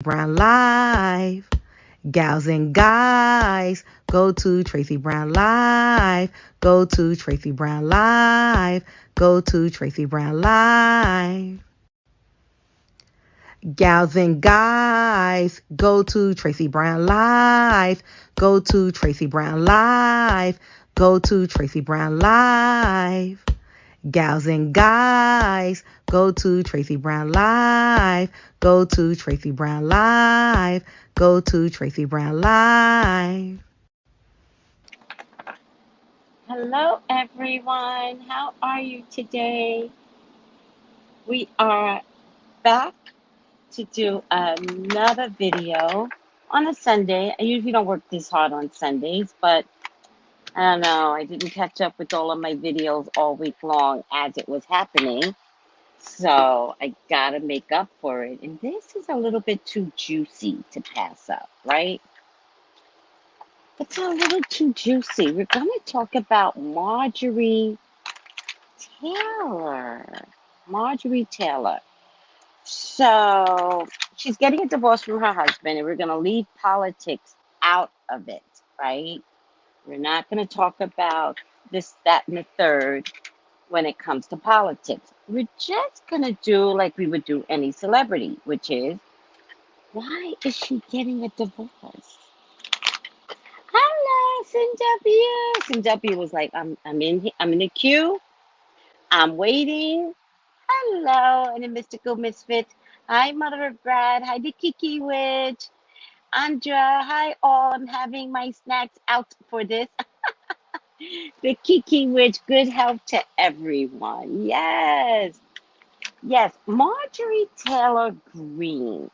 Brown Live. Gals and guys, go to Tracey Brown Live. Go to Tracey Brown Live. Go to Tracey Brown Live. Gals and guys, go to Tracey Brown Live. Go to Tracey Brown Live. Go to Tracey Brown Live. Gals and guys, go to Tracey Brown Live. Go to Tracey Brown Live. Go to Tracey Brown Live. Hello, everyone. How are you today? We are back to do another video on a Sunday. I usually don't work this hard on Sundays, but I don't know. I didn't catch up with all of my videos all week long as it was happening. So I got to make up for it. And this is a little bit too juicy to pass up, right? It's a little too juicy. We're going to talk about Majorie Taylor. Marjorie Taylor. So she's getting a divorce from her husband, and we're going to leave politics out of it, right? We're not going to talk about this, that, and the third when it comes to politics. We're just going to do like we would do any celebrity, which is, why is she getting a divorce? Hello, Sin W was like, I'm in the queue. I'm waiting. Hello, and the mystical misfit. Hi, Mother of Brad. Hi, the Kiki Witch. Andra. Hi, all. I'm having my snacks out for this. The Kiki Witch. Good health to everyone. Yes. Yes. Marjorie Taylor Greene.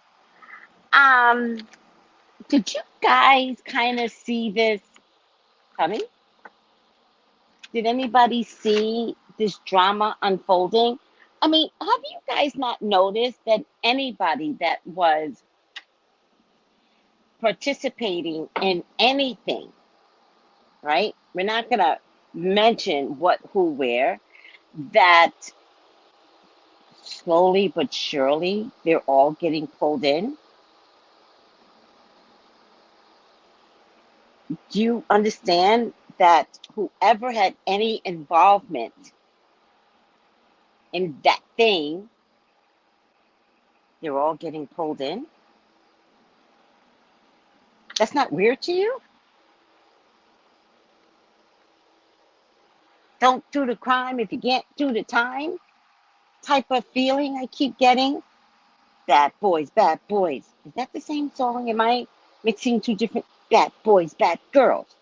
Did you guys kind of see this coming? Did anybody see this drama unfolding? I mean, have you guys not noticed that anybody that was participating in anything, right? We're not going to mention what, who, where, that slowly but surely they're all getting pulled in. Do you understand that whoever had any involvement in that thing, they're all getting pulled in? That's not weird to you? Don't do the crime if you can't do the time type of feeling I keep getting. Bad boys, bad boys. Is that the same song? Am I mixing two different bad boys, bad girls?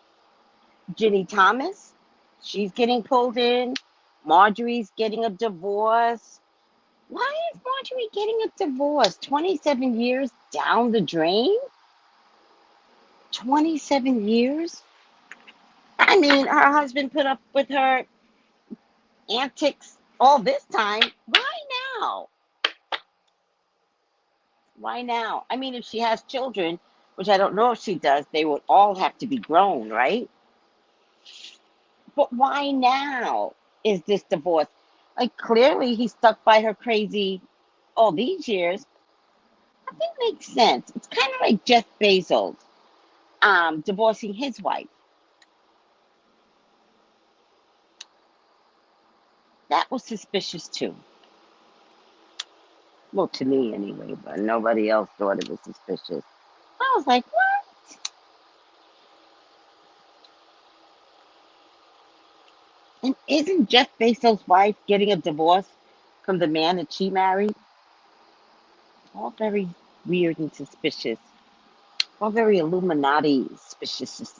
Ginny Thomas, she's getting pulled in. Marjorie's getting a divorce. Why is Marjorie getting a divorce? 27 years down the drain? 27 years? I mean, her husband put up with her antics all this time. Why now? Why now? I mean, if she has children, which I don't know if she does, they would all have to be grown, right? But why now is this divorce? Like, clearly he's stuck by her crazy all these years. I think makes sense. It's kind of like Jeff Bezos divorcing his wife. That was suspicious too. Well, to me anyway, but nobody else thought it was suspicious. I was like, what? And isn't Jeff Bezos' wife getting a divorce from the man that she married? All very weird and suspicious. All very Illuminati suspicious.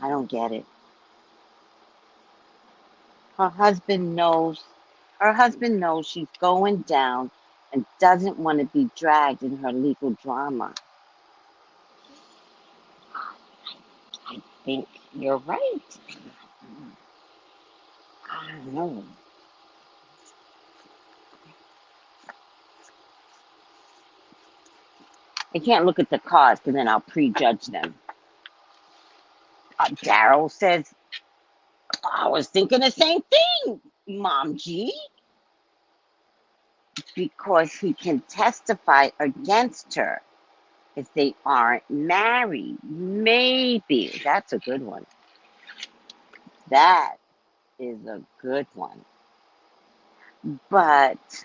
I don't get it. Her husband knows. Her husband knows she's going down and doesn't want to be dragged in her legal drama. I think you're right. I don't know. I can't look at the cards because then I'll prejudge them. Daryl says, I was thinking the same thing, Mom G. because he can testify against her if they aren't married. Maybe. That's a good one. That is a good one. But,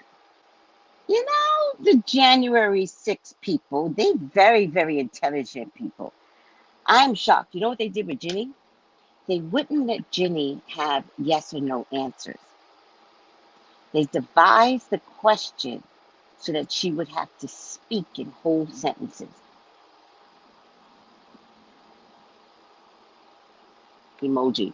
you know, the January 6 people, they very, very intelligent people. I'm shocked. You know what they did with Ginny? They wouldn't let Ginny have yes or no answers. They devised the question so that she would have to speak in whole sentences. Emoji.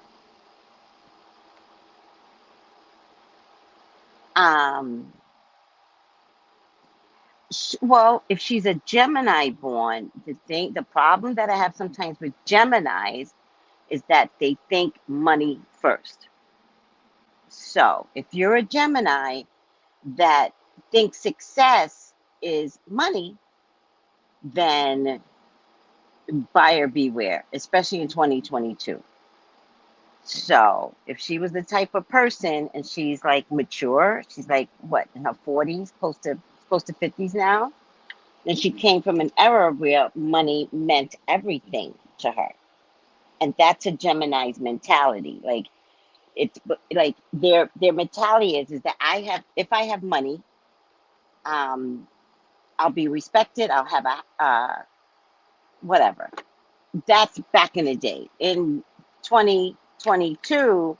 Well, if she's a Gemini born, the problem that I have sometimes with Geminis is that they think money first. So if you're a Gemini that thinks success is money, then buyer beware, especially in 2022. So if she was the type of person and she's like mature, she's like what, in her 40s, close to 50s now, then she came from an era where money meant everything to her. And that's a Gemini's mentality. Like it's like their mentality is that if I have money, I'll be respected, I'll have a whatever. That's back in the day. In 2022,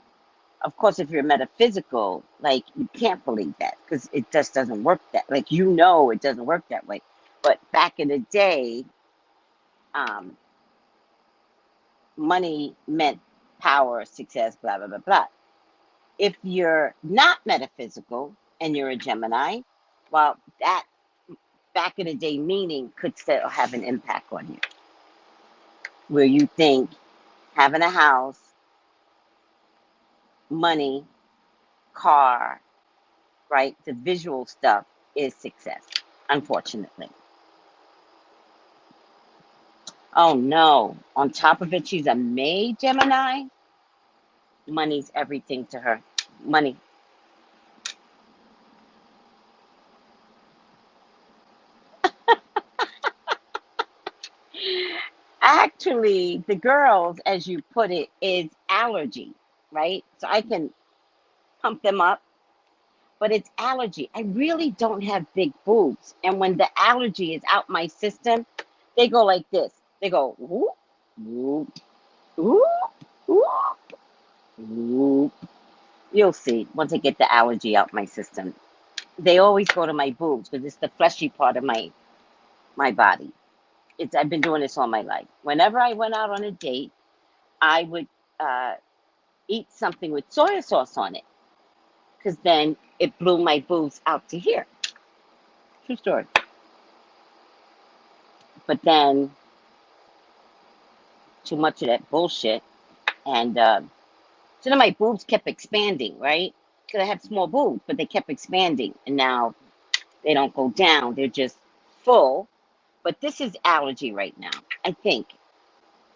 of course, if you're metaphysical, like you can't believe that because it just doesn't work that. Like it doesn't work that way. But back in the day, money meant power, success, blah blah blah blah. If you're not metaphysical and you're a Gemini, well, that back in the day meaning could still have an impact on you, where you think having a house, money, car, right? The visual stuff is success, unfortunately. Oh no. On top of it, she's a May Gemini. Money's everything to her. Money. Actually, the girls, as you put it, is allergy, right? So I can pump them up, but it's allergy. I really don't have big boobs. And when the allergy is out my system, they go like this. They go, whoop, whoop, whoop, whoop, whoop. You'll see once I get the allergy out my system. They always go to my boobs because it's the fleshy part of my body. I've been doing this all my life. Whenever I went out on a date, I would eat something with soy sauce on it because then it blew my boobs out to here. True story. But then too much of that bullshit, and so then my boobs kept expanding, right? Because I have small boobs, but they kept expanding, and now they don't go down; they're just full. But this is allergy right now, I think.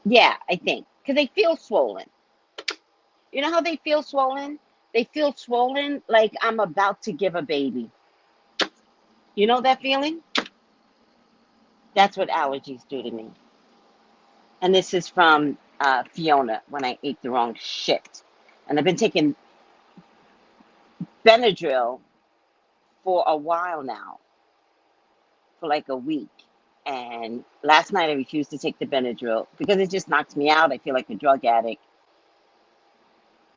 Yeah, I think because they feel swollen. You know how they feel swollen? They feel swollen like I'm about to give a baby. You know that feeling? That's what allergies do to me. And this is from Fiona when I ate the wrong shit. And I've been taking Benadryl for a while now, for like a week. And last night I refused to take the Benadryl because it just knocks me out. I feel like a drug addict.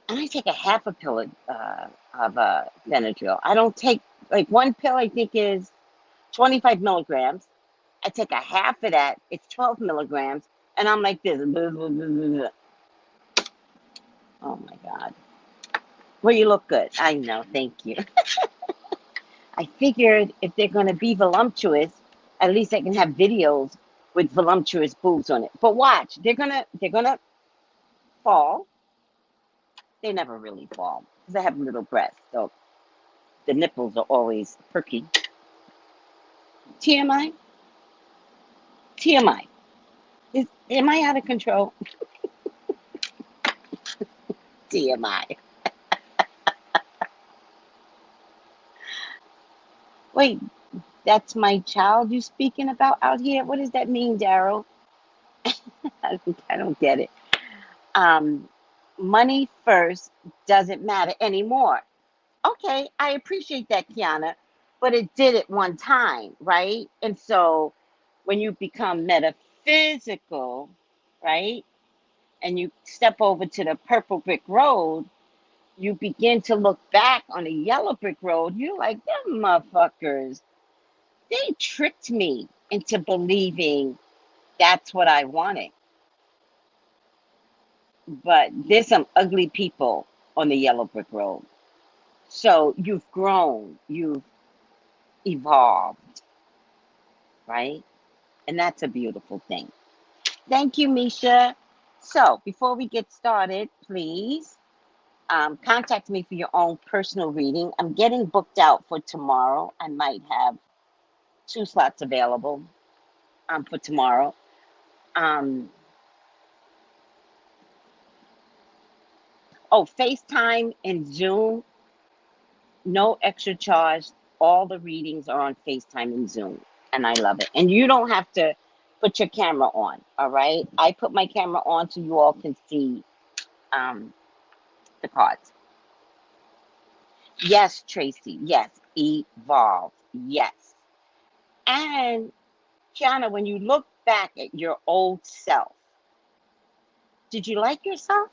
And I take a half a pill of Benadryl. I don't take, like one pill I think is 25 milligrams. I take a half of that. It's 12 milligrams. And I'm like this. Blah, blah, blah, blah. Oh my God. Well, you look good. I know. Thank you. I figured if they're going to be voluptuous, at least I can have videos with voluptuous boobs on it. But watch, they're gonna fall. They never really fall because I have little breasts, so the nipples are always perky. TMI, TMI. Am I out of control? TMI. Wait, that's my child you speaking about out here? What does that mean, Daryl? I don't get it. Um, Money first doesn't matter anymore. Okay, I appreciate that, Kiana, but it did it one time, right? And so when you become metaphysical, right, and you step over to the purple brick road, you begin to look back on the yellow brick road. You're like, them motherfuckers, they tricked me into believing that's what I wanted. But there's some ugly people on the yellow brick road. So you've grown, you've evolved, right? And that's a beautiful thing. Thank you, Misha. So before we get started, please contact me for your own personal reading. I'm getting booked out for tomorrow. I might have 2 slots available for tomorrow. Um, FaceTime and Zoom, no extra charge. All the readings are on FaceTime and Zoom, and I love it. And you don't have to put your camera on, all right? I put my camera on so you all can see um, the cards. Yes, Tracy. Yes, evolve. Yes. And Kiana, when you look back at your old self, did you like yourself?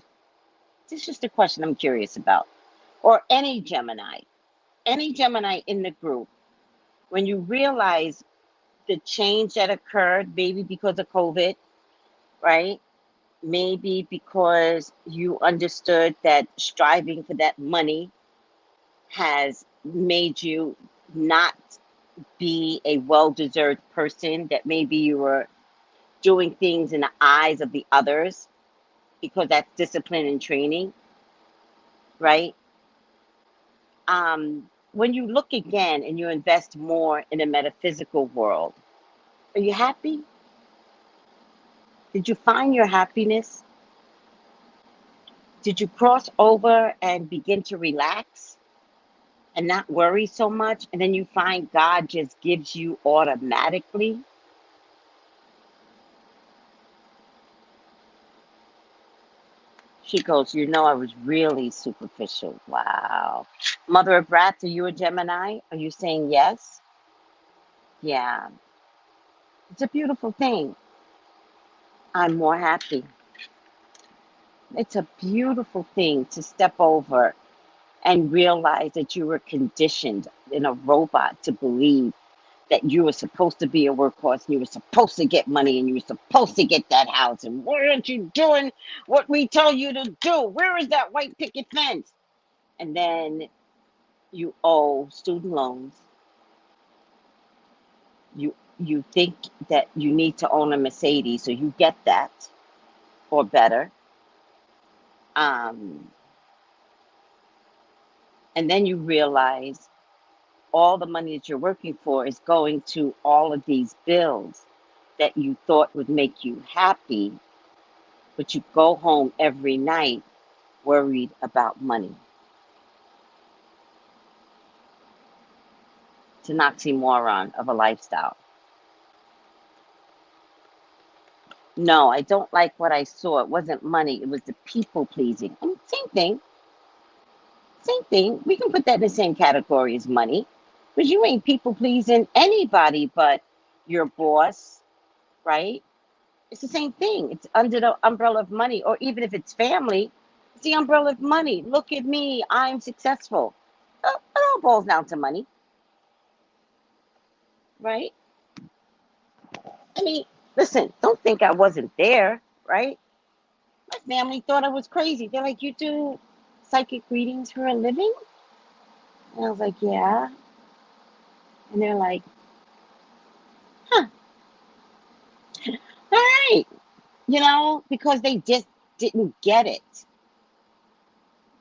This is just a question I'm curious about. Or any Gemini in the group, when you realize the change that occurred, maybe because of COVID, right? Maybe because you understood that striving for that money has made you not be a well-deserved person, that maybe you were doing things in the eyes of the others because that's discipline and training, right? When you look again and you invest more in the metaphysical world, are you happy? Did you find your happiness? Did you cross over and begin to relax and not worry so much? And then you find God just gives you automatically? She goes, I was really superficial. Wow. Mother of Rats, are you a Gemini? Are you saying yes? Yeah. It's a beautiful thing. I'm more happy. It's a beautiful thing to step over and realize that you were conditioned in a robot to believe that you were supposed to be a workhorse and you were supposed to get money and you were supposed to get that house. And why aren't you doing what we tell you to do? Where is that white picket fence? And then you owe student loans. You think that you need to own a Mercedes, so you get that or better. Um, and then you realize all the money that you're working for is going to all of these bills that you thought would make you happy, but you go home every night worried about money. It's an oxymoron of a lifestyle. No, I don't like what I saw. It wasn't money, it was the people pleasing. And same thing. Same thing. We can put that in the same category as money. Because you ain't people pleasing anybody but your boss, right? It's the same thing. It's under the umbrella of money. Or even if it's family, it's the umbrella of money. Look at me. I'm successful. It all boils down to money, right? I mean, listen, don't think I wasn't there, right? My family thought I was crazy. They're like, you do psychic readings for a living? And I was like, yeah. And they're like, huh, all right. Because they just didn't get it.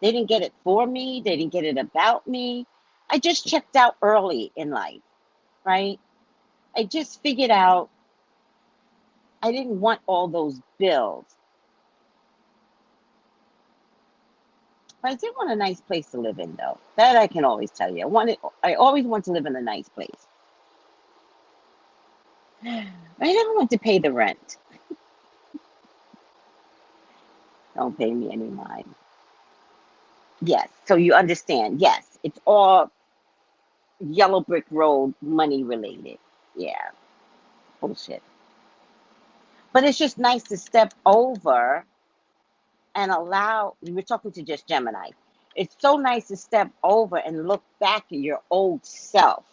They didn't get it for me. They didn't get it about me. I just checked out early in life, right? I just figured out I didn't want all those bills. But I did want a nice place to live in, though. That I can always tell you. I always want to live in a nice place. I never want to pay the rent. Don't pay me any mind. Yes, so you understand. Yes, it's all yellow brick road money related. Yeah, bullshit. But it's just nice to step over and allow, we were talking to just Gemini. It's so nice to step over and look back at your old self.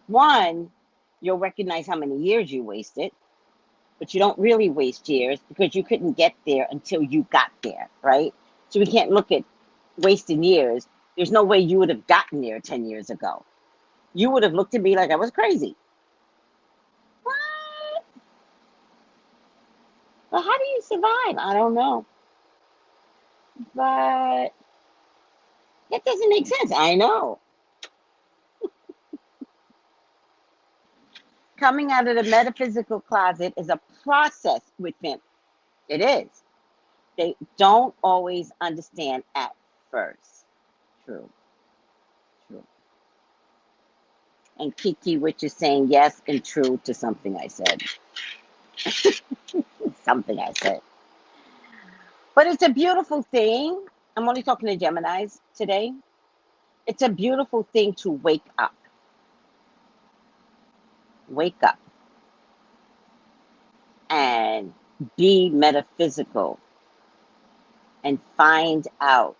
One, you'll recognize how many years you wasted, but you don't really waste years because you couldn't get there until you got there, right? So we can't look at wasting years. There's no way you would have gotten there 10 years ago. You would have looked at me like I was crazy. What? Well, how do you survive? I don't know. But that doesn't make sense. I know. Coming out of the metaphysical closet is a process with them. It is. They don't always understand at first. True. True. And Kiki, which is saying yes and true to something I said. Something I said. But it's a beautiful thing. I'm only talking to Geminis today. It's a beautiful thing to wake up. Wake up. And be metaphysical. And find out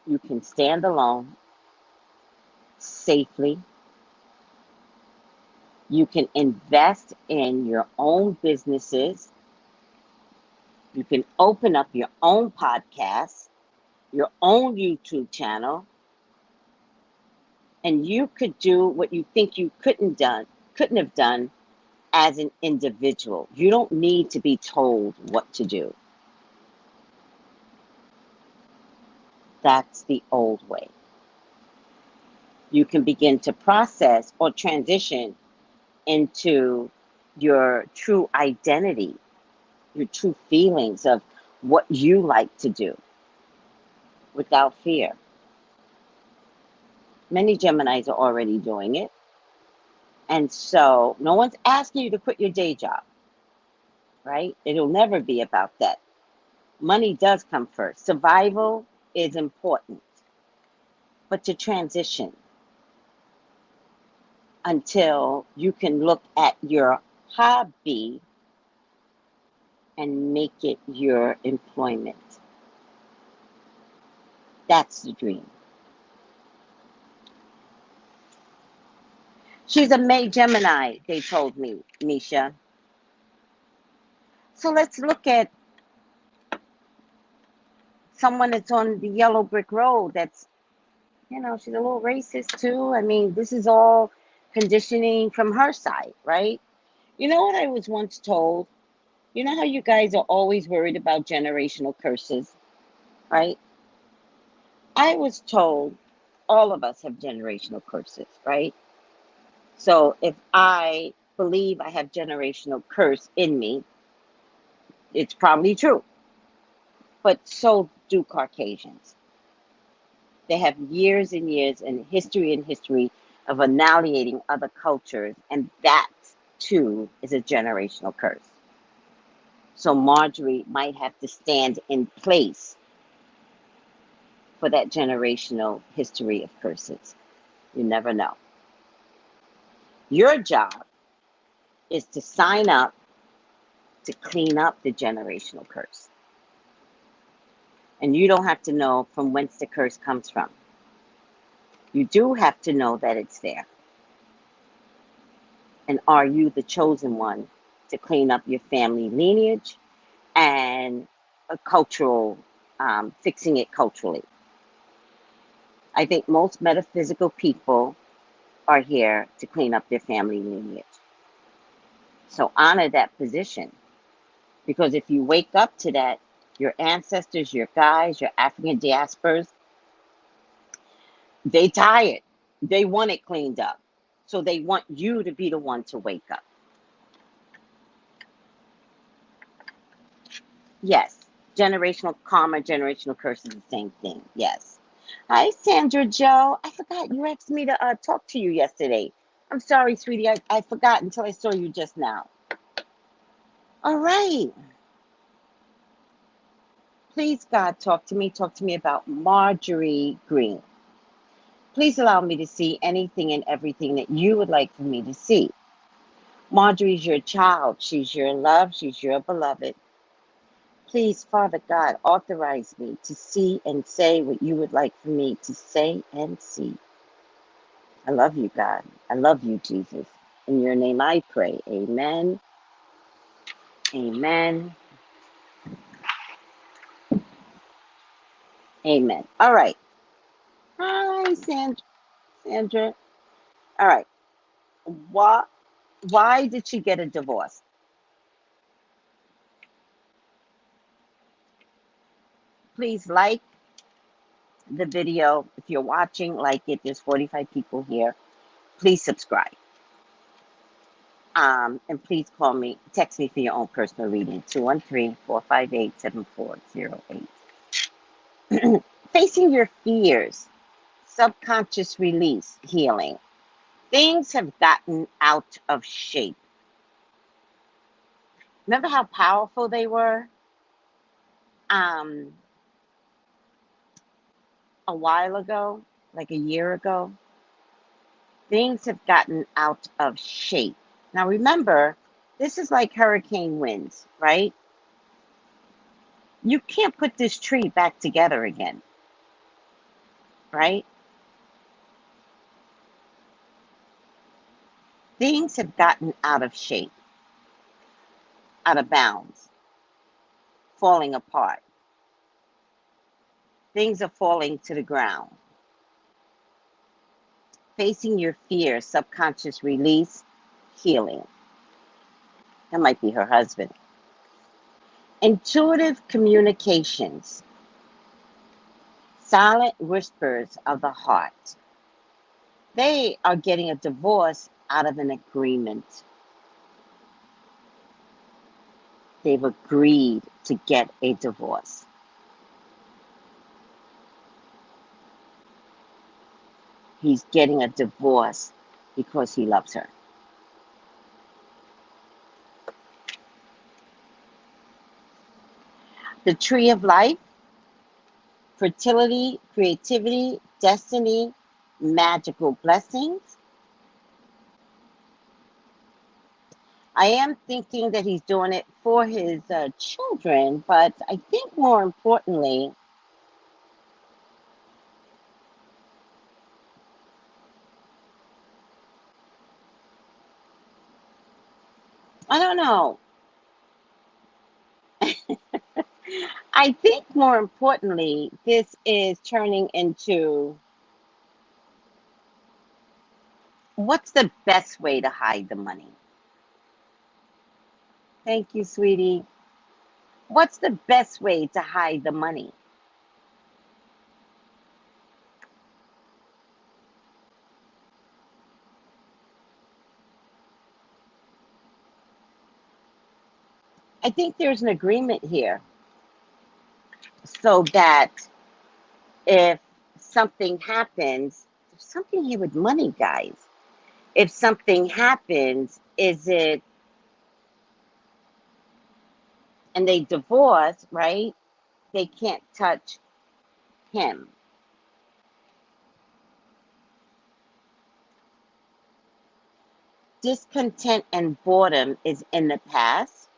you can stand alone safely. You can invest in your own businesses. You can open up your own podcast, your own YouTube channel, and you could do what you think you couldn't have done as an individual. You don't need to be told what to do. That's the old way. You can begin to process or transition into your true identity, your true feelings of what you like to do without fear. Many Geminis are already doing it. And so no one's asking you to quit your day job, right? It'll never be about that. Money does come first. Survival is important. But to transition until you can look at your hobby and make it your employment. That's the dream. She's a May Gemini, they told me, Misha. So let's look at someone that's on the yellow brick road that's, she's a little racist too. I mean, this is all conditioning from her side, right? You know what I was once told? You know how you guys are always worried about generational curses, right? I was told all of us have generational curses, right? So if I believe I have generational curse in me, it's probably true. But so do Caucasians. They have years and years and history of annihilating other cultures, and that too is a generational curse. So Majorie might have to stand in place for that generational history of curses. You never know. Your job is to sign up to clean up the generational curse. And you don't have to know from whence the curse comes from. You do have to know that it's there. And are you the chosen one to clean up your family lineage and a cultural, fixing it culturally? I think most metaphysical people are here to clean up their family lineage. So honor that position. Because if you wake up to that, your ancestors, your guys, your African diasporas, they tired. They want it cleaned up. So they want you to be the one to wake up. Yes, Generational karma, generational curse is the same thing. Yes. Hi, Sandra Joe. I forgot you asked me to talk to you yesterday. I'm sorry, sweetie. I forgot until I saw you just now. All right. Please, God, talk to me. Talk to me about Marjorie Green. Please allow me to see anything and everything that you would like for me to see. Marjorie's your child. She's your love. She's your beloved. Please, Father God, authorize me to see and say what you would like for me to say and see. I love you, God. I love you, Jesus. In your name I pray. Amen. Amen. Amen. All right. Hi, Sandra. All right. Why did she get a divorce? Please like the video. If you're watching, like it. There's 45 people here. Please subscribe. And please text me for your own personal reading, 213-458-7408. Facing your fears, subconscious release, healing. Things have gotten out of shape. Remember how powerful they were? A while ago, like a year ago. Things have gotten out of shape. Now remember, this is like hurricane winds, right? You can't put this tree back together again, right? Things have gotten out of shape, out of bounds, falling apart. Things are falling to the ground. Facing your fear, subconscious release, healing. That might be her husband. Intuitive communications, silent whispers of the heart. They are getting a divorce out of an agreement. They've agreed to get a divorce. He's getting a divorce because he loves her. The tree of life, fertility, creativity, destiny, magical blessings. I am thinking that he's doing it for his children, but I think more importantly, I don't know. I think more importantly, this is turning into what's the best way to hide the money? Thank you, sweetie. What's the best way to hide the money? I think there's an agreement here so that if something happens, there's something here with money, guys. If something happens, and they divorce, right? They can't touch him. Discontent and boredom is in the past.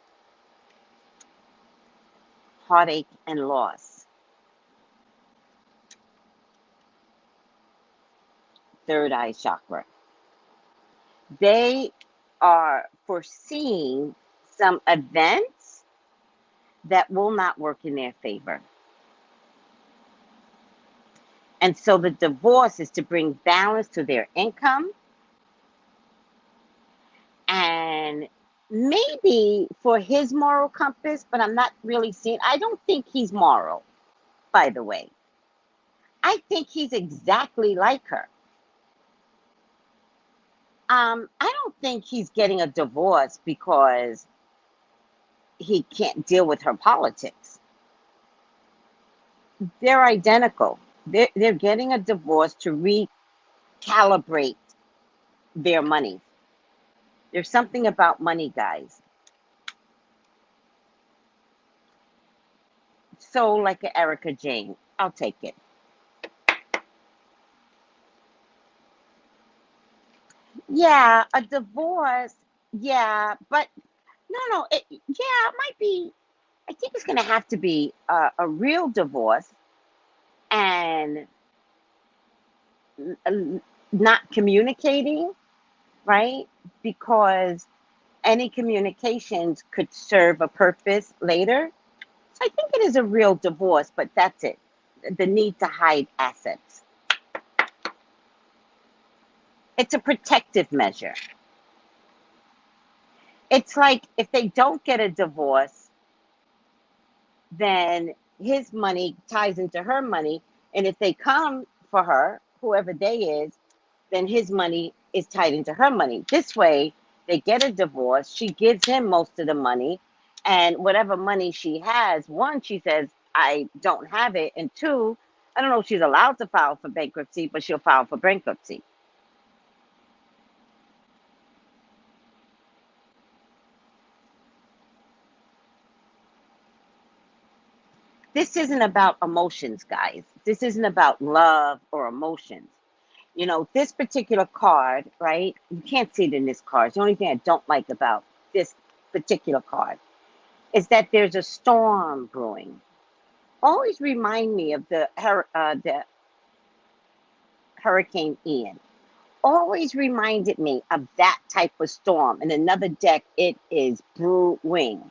Heartache and loss. Third eye chakra. They are foreseeing some events that will not work in their favor. And so the divorce is to bring balance to their income and maybe for his moral compass, but I'm not really seeing, I don't think he's moral, by the way. I think he's exactly like her. I don't think he's getting a divorce because he can't deal with her politics. they're identical. They're getting a divorce to recalibrate their money. There's something about money, guys. So like a Erica Jane, I'll take it. Yeah, a divorce. Yeah, but no. Yeah, it might be. I think it's gonna have to be a real divorce and not communicating, right? Because any communications could serve a purpose later. So I think it is a real divorce, but that's it. The need to hide assets. It's a protective measure. It's like if they don't get a divorce, then his money ties into her money. And if they come for her, whoever they is, then his money is tied into her money. This way, they get a divorce. She gives him most of the money. And whatever money she has, one, she says, I don't have it. And two, I don't know if she's allowed to file for bankruptcy, but she'll file for bankruptcy. This isn't about emotions, guys. This isn't about love or emotions. You know, this particular card, right? You can't see it in this card. It's the only thing I don't like about this particular card is that there's a storm brewing. Always remind me of the Hurricane Ian. Always reminded me of that type of storm. In another deck, it is brewing.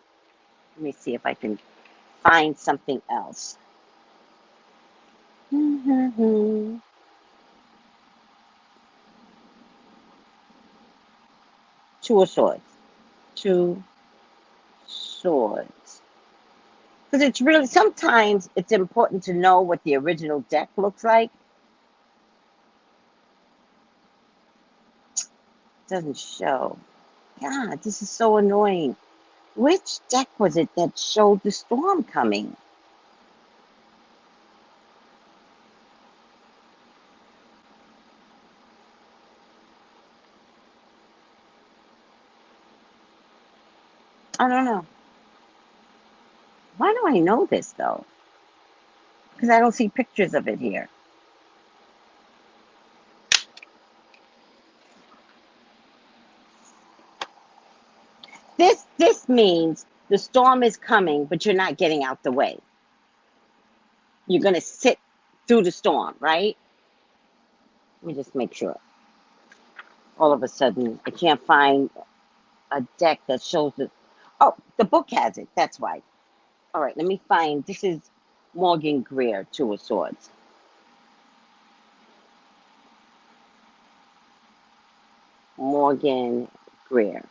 Let me see if I can find something else. Two of Swords. Two Swords. Because it's really, sometimes it's important to know what the original deck looks like. Doesn't show. God, this is so annoying. Which deck was it that showed the storm coming? I don't know. Why do I know this though? Because I don't see pictures of it here. This means the storm is coming, but you're not getting out the way. You're gonna sit through the storm, right? Let me just make sure. All of a sudden, I can't find a deck that shows it. Oh, the book has it. That's why. All right, let me find. This is Morgan Greer, Two of Swords. Morgan Greer.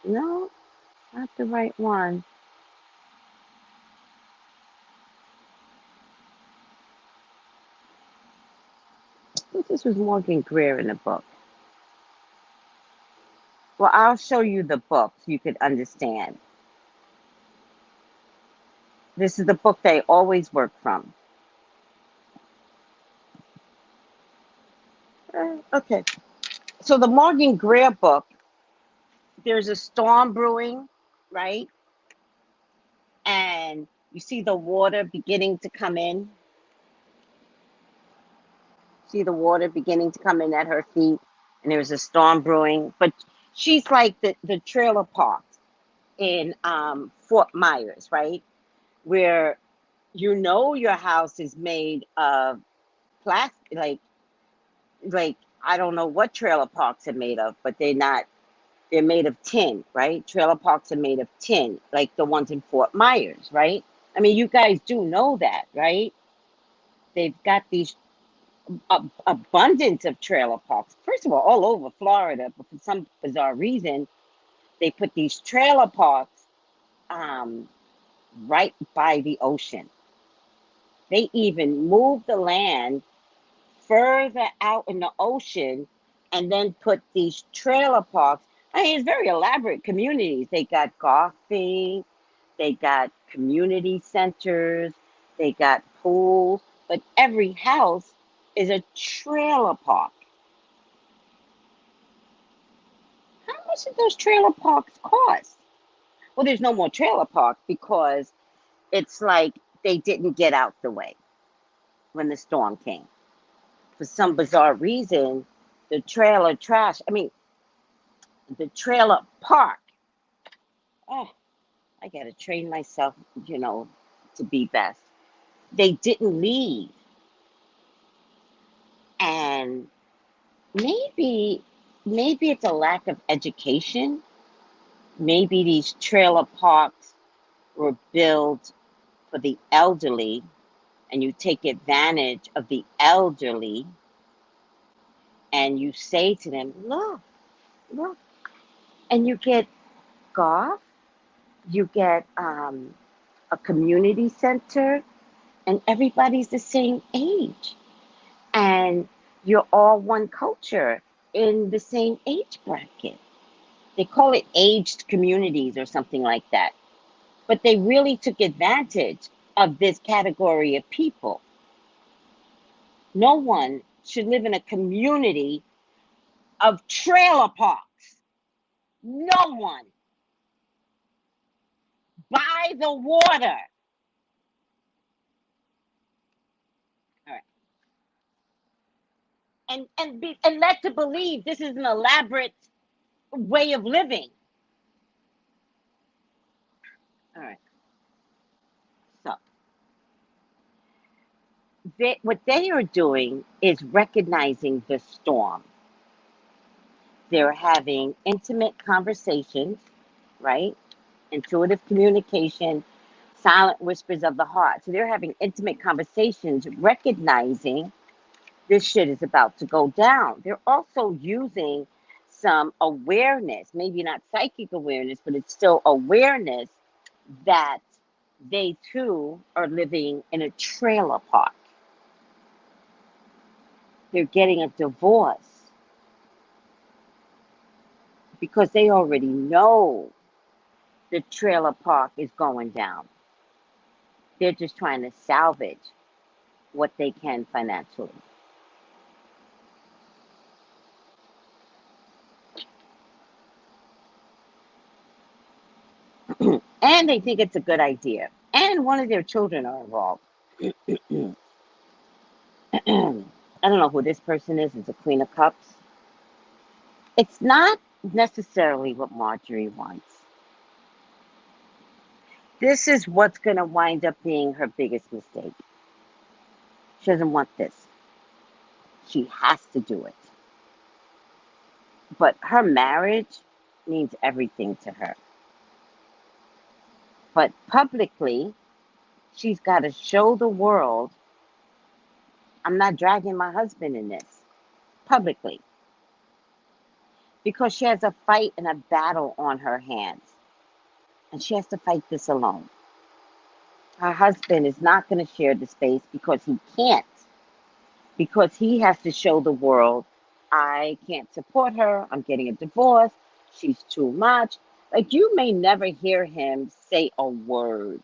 No, not the right one. I think this was Morgan Greer in the book. Well, I'll show you the book so you could understand. This is the book they always work from. Okay. So the Morgan Greer book, there's a storm brewing, right? And you see the water beginning to come in. See the water beginning to come in at her feet. And there's a storm brewing. But she's like the trailer park in Fort Myers, right? Where you know your house is made of plastic, like I don't know what trailer parks are made of, but they're made of tin, right? Trailer parks are made of tin, like the ones in Fort Myers, right? I mean, you guys do know that, right? They've got these abundance of trailer parks. First of all over Florida, but for some bizarre reason, they put these trailer parks um, right by the ocean. They even moved the land further out in the ocean and then put these trailer parks. I mean, it's very elaborate communities. They got golfing, they got community centers, they got pools, but every house is a trailer park. How much did those trailer parks cost? Well, there's no more trailer park because it's like they didn't get out the way when the storm came. For some bizarre reason, the trailer trash, I mean, the trailer park. Oh, I got to train myself, to be best. They didn't leave. And maybe it's a lack of education. Maybe these trailer parks were built for the elderly and you take advantage of the elderly and you say to them, look, and you get golf, you get a community center, and everybody's the same age. And you're all one culture in the same age bracket. They call it aged communities or something like that. But they really took advantage of this category of people. No one should live in a community of trailer parks. No one. By the water. All right. And led to believe this is an elaborate way of living. All right. So what they are doing is recognizing the storm. They're having intimate conversations, right? Intuitive communication, silent whispers of the heart. So they're having intimate conversations, recognizing this shit is about to go down. They're also using some awareness, maybe not psychic awareness, but it's still awareness that they too are living in a trailer park. They're getting a divorce because they already know the trailer park is going down. They're just trying to salvage what they can financially. And they think it's a good idea. And one of their children are involved. I don't know who this person is. It's a Queen of Cups. It's not necessarily what Marjorie wants. This is what's going to wind up being her biggest mistake. She doesn't want this. She has to do it. But her marriage means everything to her. But publicly, she's got to show the world, I'm not dragging my husband in this. Publicly. Because she has a fight and a battle on her hands. And she has to fight this alone. Her husband is not going to share the space because he can't. Because he has to show the world, I can't support her. I'm getting a divorce. She's too much. Like, you may never hear him say a word.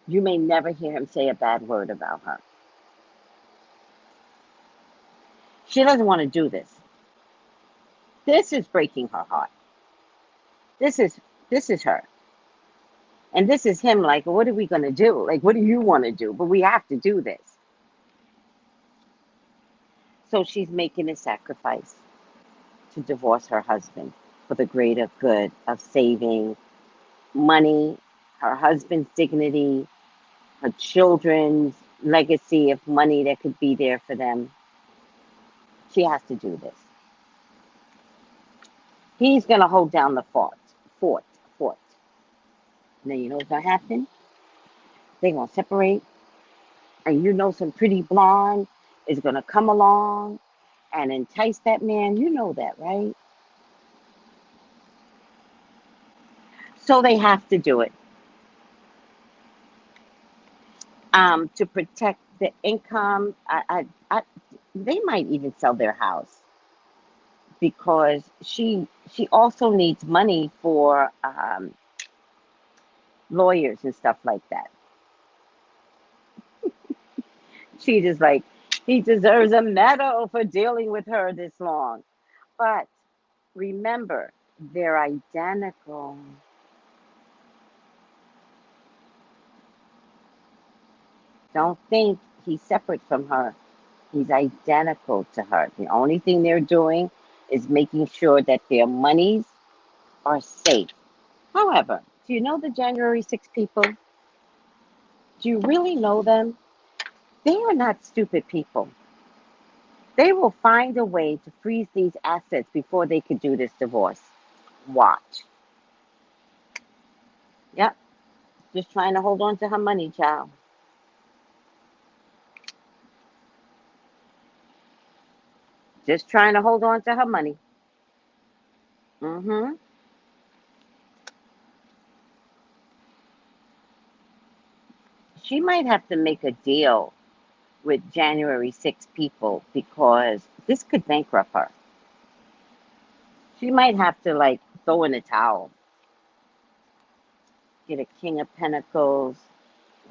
You may never hear him say a bad word about her. She doesn't want to do this. This is breaking her heart. This is her. And this is him like, what are we going to do? Like, what do you want to do? But we have to do this. So she's making a sacrifice to divorce her husband for the greater good of saving money, her husband's dignity, her children's legacy of money that could be there for them. She has to do this. He's going to hold down the fort. And then you know what's going to happen? They're going to separate. And some pretty blonde is going to come along and entice that man. You know that, right? So they have to do it. To protect the income. They might even sell their house because she also needs money for lawyers and stuff like that. She just like, he deserves a medal for dealing with her this long. But remember, they're identical. Don't think he's separate from her. He's identical to her. The only thing they're doing is making sure that their monies are safe. However, do you know the January 6 people? Do you really know them? They are not stupid people. They will find a way to freeze these assets before they could do this divorce. Watch. Yep. Just trying to hold on to her money, child. Just trying to hold on to her money. Mm-hmm. She might have to make a deal with January 6 people because this could bankrupt her. She might have to like throw in a towel. Get a King of Pentacles,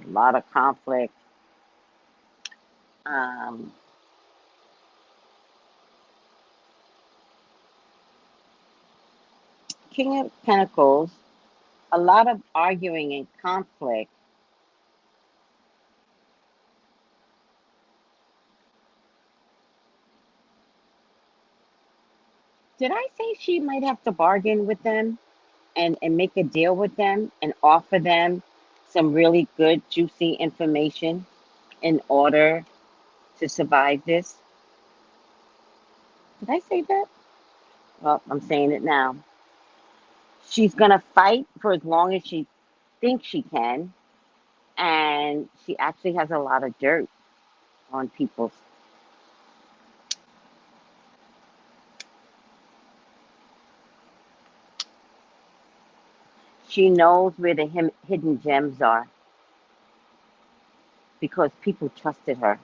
a lot of conflict. Um, King of Pentacles, a lot of arguing and conflict. Did I say she might have to bargain with them and make a deal with them and offer them some really good, juicy information in order to survive this? Did I say that? Well, I'm saying it now. She's going to fight for as long as she thinks she can, and she actually has a lot of dirt on people. She knows where the hidden gems are because people trusted her.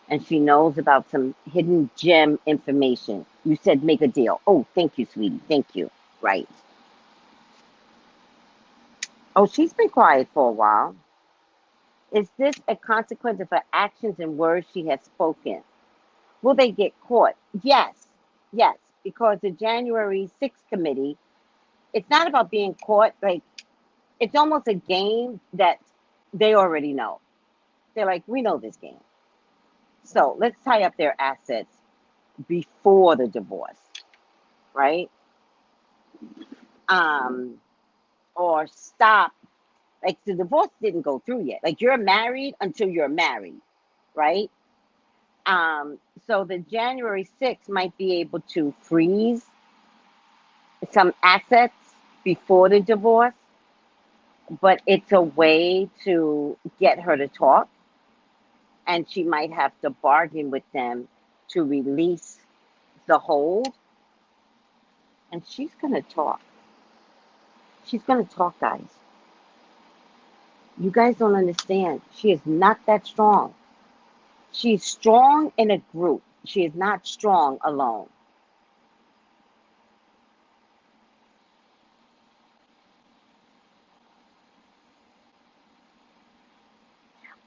And she knows about some hidden gem information. You said make a deal. Oh, thank you, sweetie. Thank you. Right. Oh, she's been quiet for a while. Is this a consequence of her actions and words she has spoken? Will they get caught? Yes. Yes. Because the January 6th committee, it's not about being caught. Like, it's almost a game that they already know. They're like, we know this game. So let's tie up their assets before the divorce, right? Um, or stop. Like the divorce didn't go through yet. Like you're married until you're married, right? So the January 6th might be able to freeze some assets before the divorce, but it's a way to get her to talk, and she might have to bargain with them to release the hold, and she's gonna talk. She's gonna talk, guys. You guys don't understand. She is not that strong. She's strong in a group. She is not strong alone.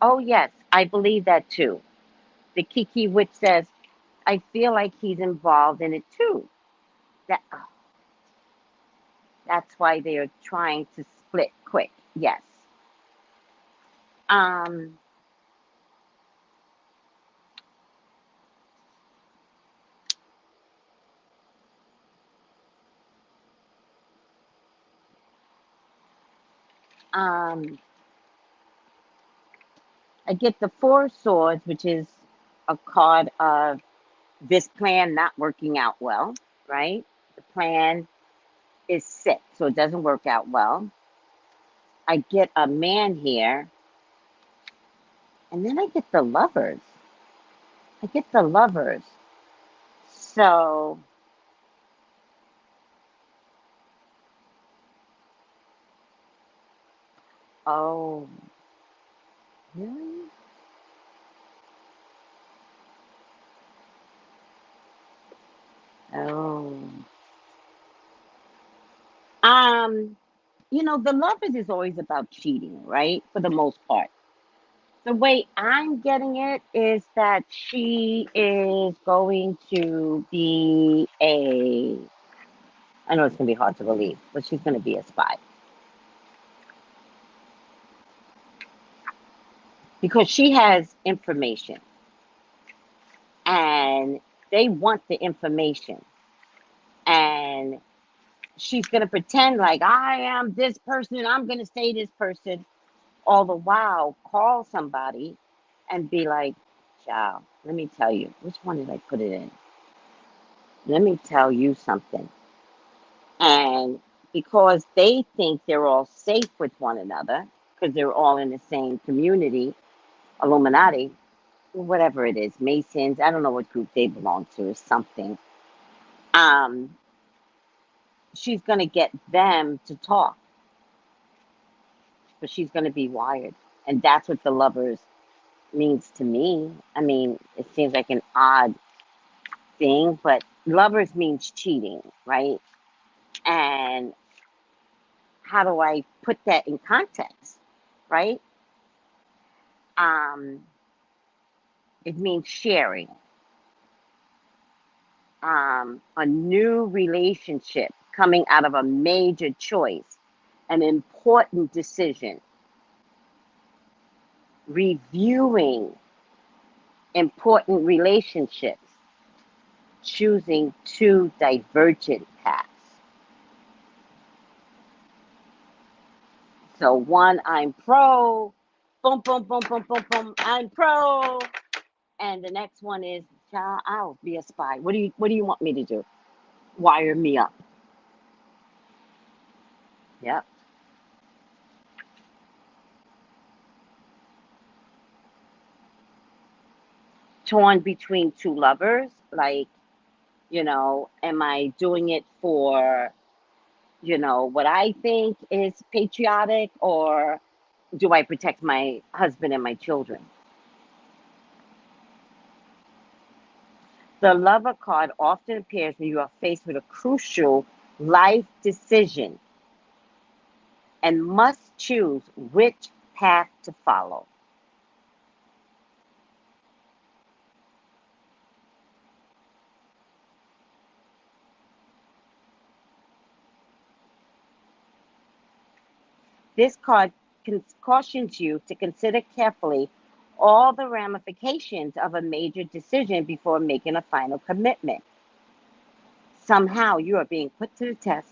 Oh, yes, I believe that too. The Kiki Witch says, I feel like he's involved in it too. That, that's why they are trying to split quick. Yes. Um, um, I get the Four of Swords, which is a card of this plan not working out well, right? The plan is sick, so it doesn't work out well. I get a man here, and then I get the Lovers. I get the Lovers. So, oh, really? Oh. The lovers is always about cheating, right? For the most part. The way I'm getting it is that she is going to be I know it's going to be hard to believe, but she's going to be a spy. Because she has information and they want the information. And she's going to pretend like I am this person, I'm going to say this person, all the while call somebody and be like, child, let me tell you, which one did I put it in? Let me tell you something. And because they think they're all safe with one another, because they're all in the same community, Illuminati, whatever it is, Masons, I don't know what group they belong to, or something. Um, she's going to get them to talk, but she's going to be wired. And that's what the lovers means to me. I mean, it seems like an odd thing, but lovers means cheating, right? And how do I put that in context, right? Um, it means sharing, a new relationship coming out of a major choice, an important decision, reviewing important relationships, choosing two divergent paths. So one, I'm pro, boom, boom, boom, boom, boom, boom, I'm pro. And the next one is, child, I'll be a spy. What do you want me to do? Wire me up. Yep. Torn between two lovers, like, am I doing it for, what I think is patriotic, or do I protect my husband and my children? The lover card often appears when you are faced with a crucial life decision and must choose which path to follow. This card cautions you to consider carefully all the ramifications of a major decision before making a final commitment. Somehow you are being put to the test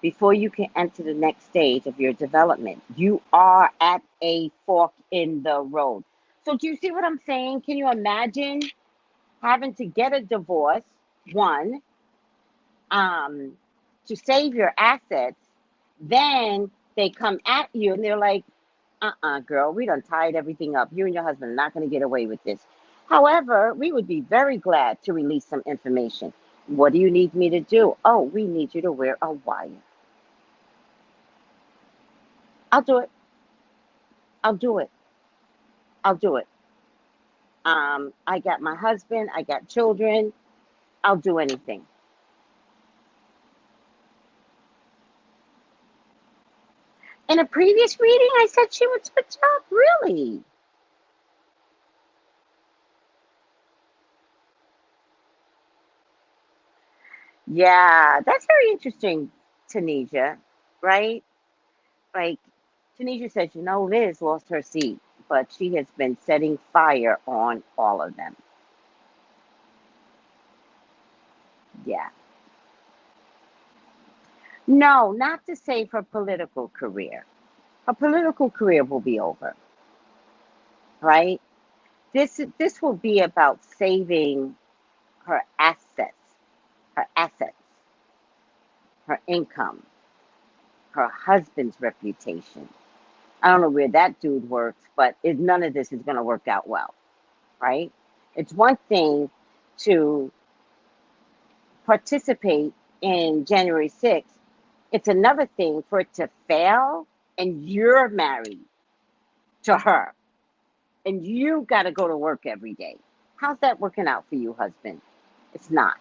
before you can enter the next stage of your development. You are at a fork in the road. So, do you see what I'm saying? Can you imagine having to get a divorce, one, um, to save your assets? Then they come at you and they're like, girl, we done tied everything up. You and your husband are not going to get away with this. However, we would be very glad to release some information. What do you need me to do? Oh, we need you to wear a wire. I'll do it. I'll do it. I'll do it. I got my husband. I got children. I'll do anything. In a previous reading, I said she would switch up. Really? Yeah, that's very interesting, Tanisha, right? Like, Tanisha says, Liz lost her seat, but she has been setting fire on all of them. Yeah. No, not to save her political career. Her political career will be over, right? This will be about saving her assets, her income, her husband's reputation. I don't know where that dude works, but none of this is going to work out well, right? It's one thing to participate in January 6th. It's another thing for it to fail and you're married to her and you got to go to work every day. How's that working out for you, husband? It's not.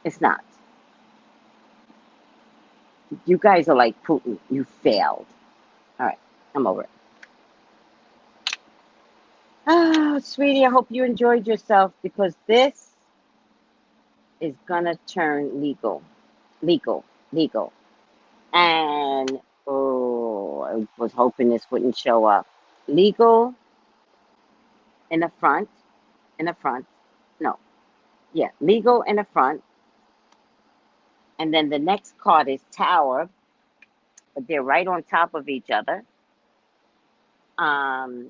It's not. You guys are like Putin. You failed. All right, I'm over it. Ah, sweetie, I hope you enjoyed yourself because this is gonna turn legal, legal, legal. And oh, I was hoping this wouldn't show up. Legal in the front, in the front. No, yeah, legal in the front. And then the next card is Tower, but they're right on top of each other. Um,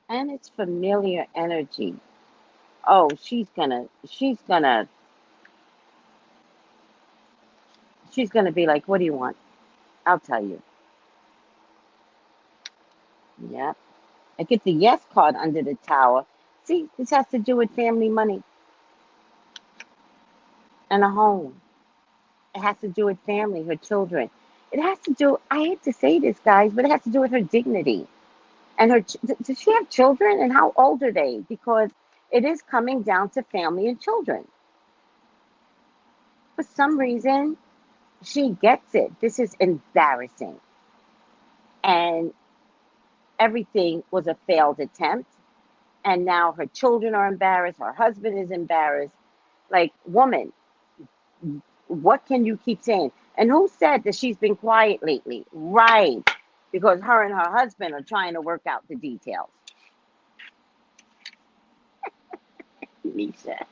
and it's familiar energy. Oh, she's gonna be like, what do you want? I'll tell you. Yeah. I get the yes card under the Tower. See, this has to do with family money and a home. It has to do with family, her children. It has to do, I hate to say this, guys, but it has to do with her dignity. And does she have children? And how old are they? Because it is coming down to family and children. For some reason, she gets it. This is embarrassing. And everything was a failed attempt. And now her children are embarrassed. Her husband is embarrassed. Like, woman, what can you keep saying? And who said that she's been quiet lately? Right. Because her and her husband are trying to work out the details. Lisa.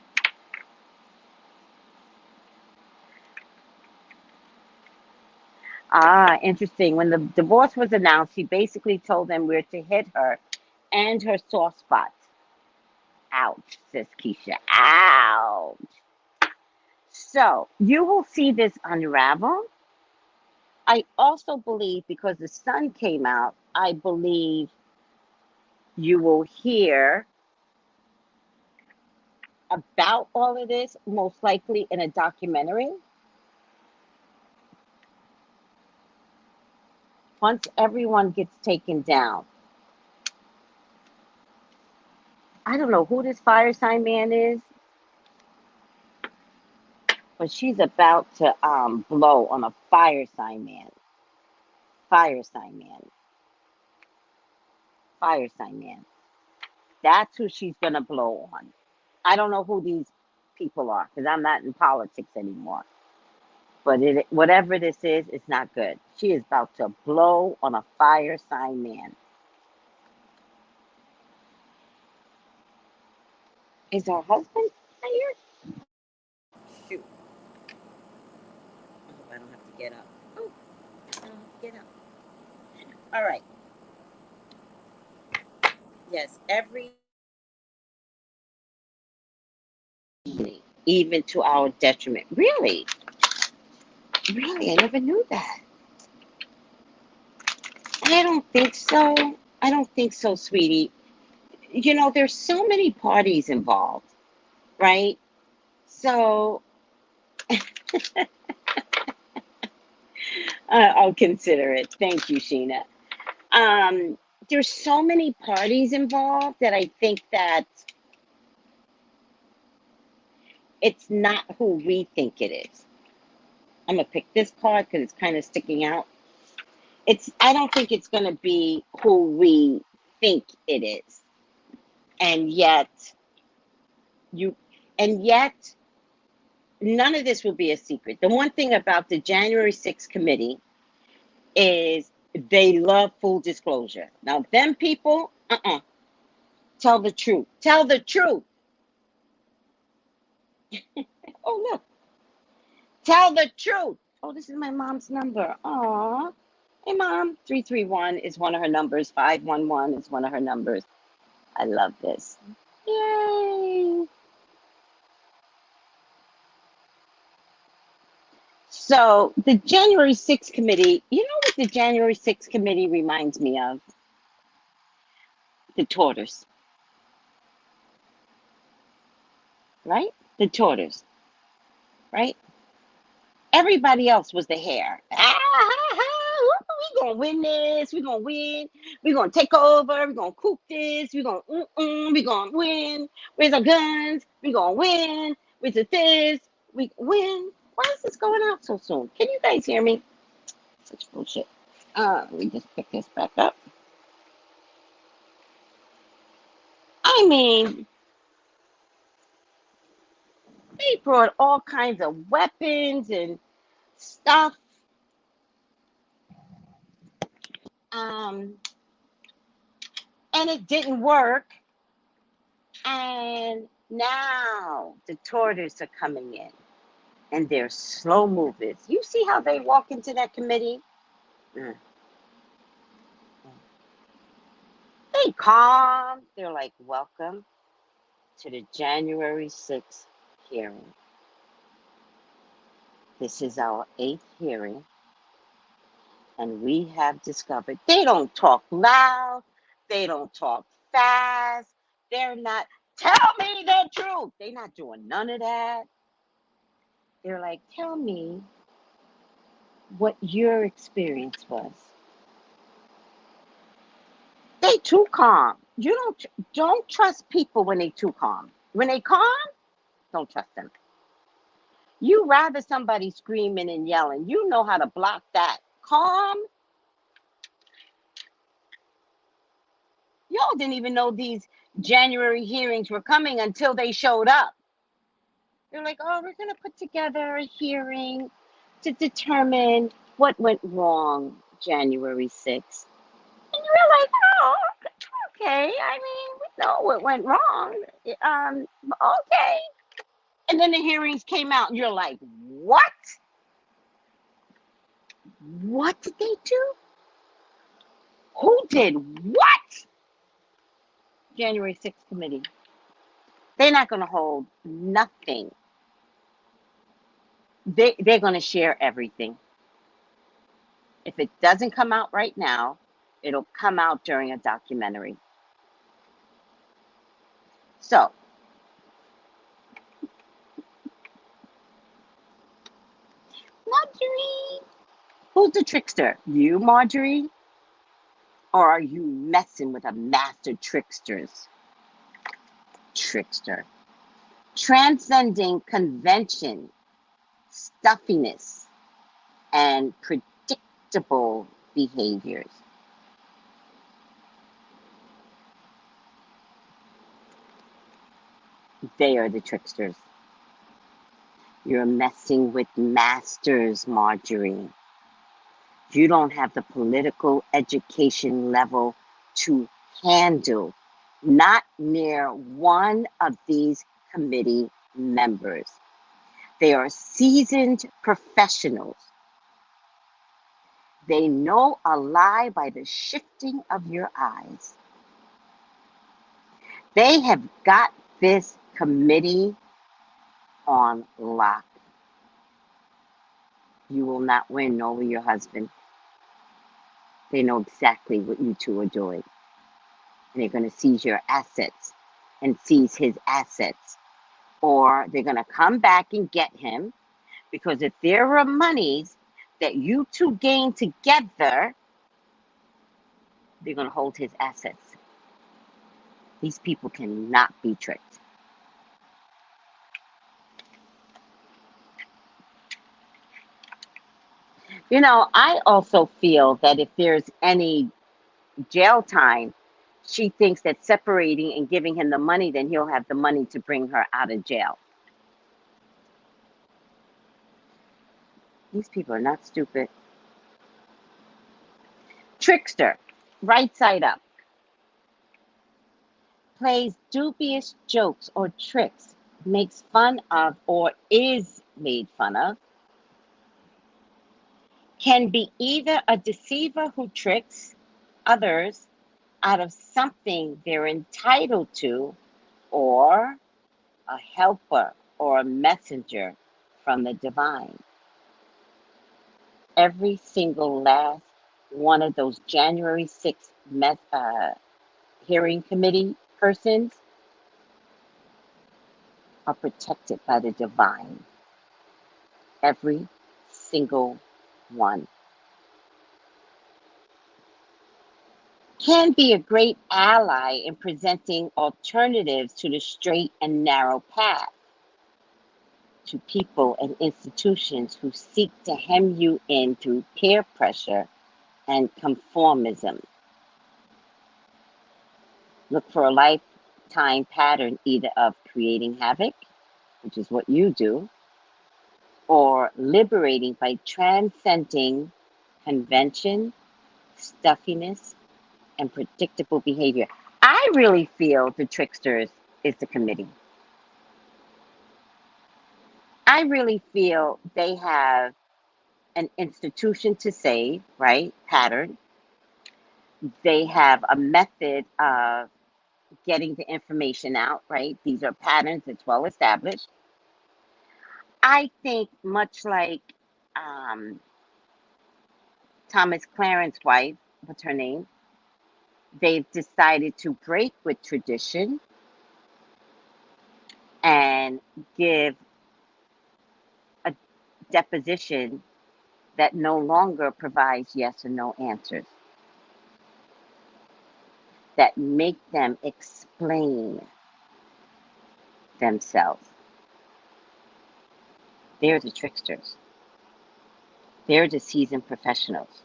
Ah, interesting. When the divorce was announced, he basically told them where to hit her and her soft spot. Ouch, says Keisha. Ouch. So you will see this unravel. I also believe because the sun came out, I believe you will hear about all of this, most likely in a documentary. Once everyone gets taken down. I don't know who this fire sign man is, but she's about to blow on a fire sign man. Fire sign man. Fire sign man. That's who she's gonna blow on. I don't know who these people are because I'm not in politics anymore. But whatever this is, it's not good. She is about to blow on a fire sign man. Is her husband here? Shoot. I hope I don't have to get up. Oh, I don't have to get up. All right. Yes, every even to our detriment. Really? Really? I never knew that. I don't think so. I don't think so, sweetie. You know, there's so many parties involved, right? So I'll consider it. Thank you, Sheena. Um, there's so many parties involved that I think that it's not who we think it is. I'm gonna pick this card because it's kind of sticking out. I don't think it's gonna be who we think it is. And yet you and yet none of this will be a secret. The one thing about the January 6th committee is they love full disclosure. Now, them people, tell the truth. Tell the truth. Oh, look. Tell the truth. Oh, this is my mom's number. Aw. Hey, Mom. 331 is one of her numbers. 511 is one of her numbers. I love this. Yay. So, the January 6th committee, you know what the January 6th committee reminds me of? The tortoise, right? The tortoise, right? Everybody else was the hare. We gonna win this. We gonna win. We gonna take over. We gonna cook this. We gonna win. Where's our guns? We gonna win. with this, we win. Why is this going out so soon? Can you guys hear me? Such bullshit. Let me just pick this back up. I mean, they brought all kinds of weapons and stuff. And it didn't work. And now the tortoise are coming in. And they're slow movers. You see how they walk into that committee? Mm. They calm. They're like, welcome to the January 6th hearing. This is our 8th hearing. And we have discovered they don't talk loud. They don't talk fast. They're not, tell me the truth. They're not doing none of that. They're like, tell me what your experience was. They too calm. You don't trust people when they too calm. When they calm, don't trust them. You rather somebody screaming and yelling. You know how to block that. Calm. Y'all didn't even know these January hearings were coming until they showed up. They're like, oh, we're going to put together a hearing to determine what went wrong January 6th. And you're like, oh, okay. I mean, we know what went wrong. Okay. And then the hearings came out and you're like, what? What did they do? Who did what? January 6th committee. They're not going to hold nothing. They're going to share everything. If it doesn't come out right now, it'll come out during a documentary. So, Marjorie, who's the trickster? You, Marjorie? Or are you messing with a master tricksters? Trickster. Transcending convention, stuffiness, and predictable behaviors. They are the tricksters. You're messing with masters, Marjorie. You don't have the political education level to handle not near one of these committee members. They are seasoned professionals. They know a lie by the shifting of your eyes. They have got this committee on lock. You will not win over your husband. They know exactly what you two are doing. And they're going to seize your assets and seize his assets. Or they're going to come back and get him, because if there are monies that you two gain together, they're going to hold his assets. These people cannot be tricked. You know, I also feel that if there's any jail time, she thinks that separating and giving him the money, then he'll have the money to bring her out of jail. These people are not stupid. Trickster, right side up. Plays dubious jokes or tricks, makes fun of or is made fun of. Can be either a deceiver who tricks others out of something they're entitled to, or a helper or a messenger from the divine. Every single last one of those January 6th hearing committee persons are protected by the divine. Every single one. Can be a great ally in presenting alternatives to the straight and narrow path. to people and institutions who seek to hem you in through peer pressure and conformism. Look for a lifetime pattern either of creating havoc, which is what you do, or liberating by transcending convention, stuffiness, and predictable behavior. I really feel the tricksters is the committee. I really feel they have an institution to save, right? Pattern. They have a method of getting the information out, right? These are patterns that's well established. I think much like Thomas Clarence's wife, what's her name? They've decided to break with tradition and give a deposition that no longer provides yes or no answers, that make them explain themselves. They're the tricksters. They're the seasoned professionals.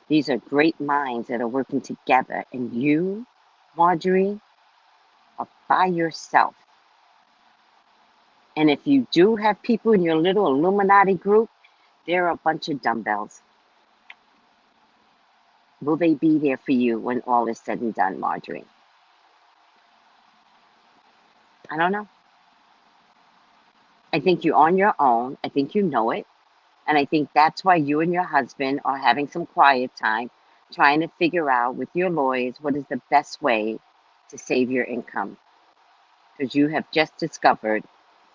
These are great minds that are working together, and you, Marjorie, are by yourself. And if you do have people in your little Illuminati group, they're a bunch of dumbbells. Will they be there for you when all is said and done, Marjorie? I don't know. I think you're on your own. I think you know it. And I think that's why you and your husband are having some quiet time, trying to figure out with your lawyers what is the best way to save your income. Because you have just discovered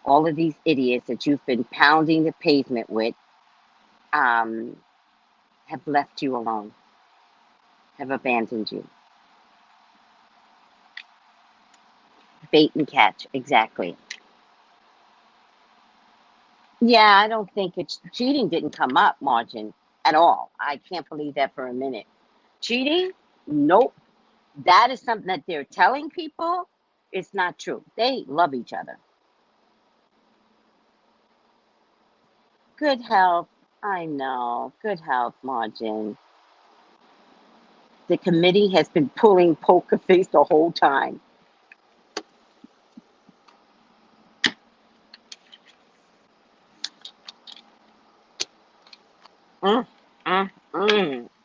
all of these idiots that you've been pounding the pavement with have left you alone, have abandoned you. Bait and catch, exactly. Yeah, I don't think it's cheating didn't come up, Margin, at all. I can't believe that for a minute. Cheating? Nope. That is something that they're telling people. It's not true. They love each other. Good health. I know. Good health, Margin. The committee has been pulling poker face the whole time.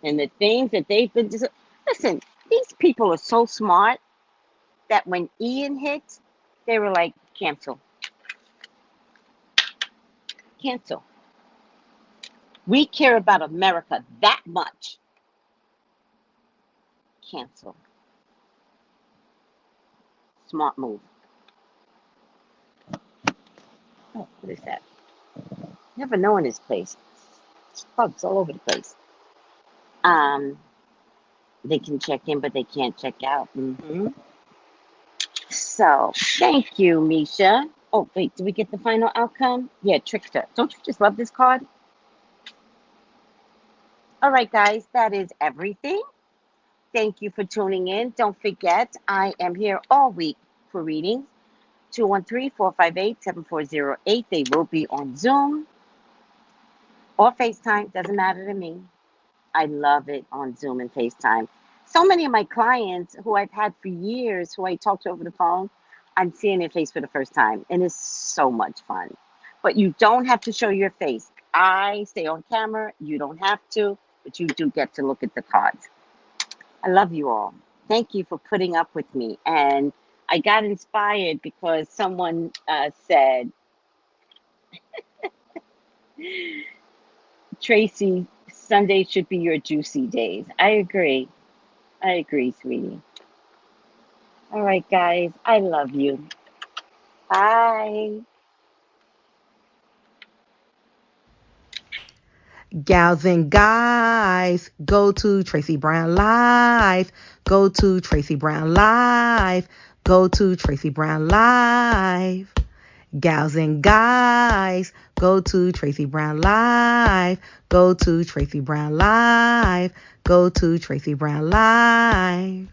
And the things that they've been listen, these people are so smart that when Ian hit, they were like, cancel. Cancel. We care about America that much. Cancel. Smart move. Oh, what is that? Never know in this place. There's bugs all over the place. They can check in, but they can't check out. So, thank you, Misha. Oh, wait, did we get the final outcome? Yeah, Trickster. Don't you just love this card? All right, guys, that is everything. Thank you for tuning in. Don't forget, I am here all week for readings. 213-458-7408. They will be on Zoom or FaceTime. Doesn't matter to me. I love it on Zoom and FaceTime. So many of my clients who I've had for years, who I talk to over the phone, I'm seeing their face for the first time, and it's so much fun. But you don't have to show your face. I stay on camera. You don't have to, but you do get to look at the cards. I love you all. Thank you for putting up with me. And I got inspired because someone said, Tracy, Sunday should be your juicy days. I agree. I agree, sweetie. All right, guys. I love you. Bye. Gals and guys, go to Tracey Brown Live. Go to Tracey Brown Live. Go to Tracey Brown Live. Gals and guys, go to Tracey Brown Live. Go to Tracey Brown Live. Go to Tracey Brown Live.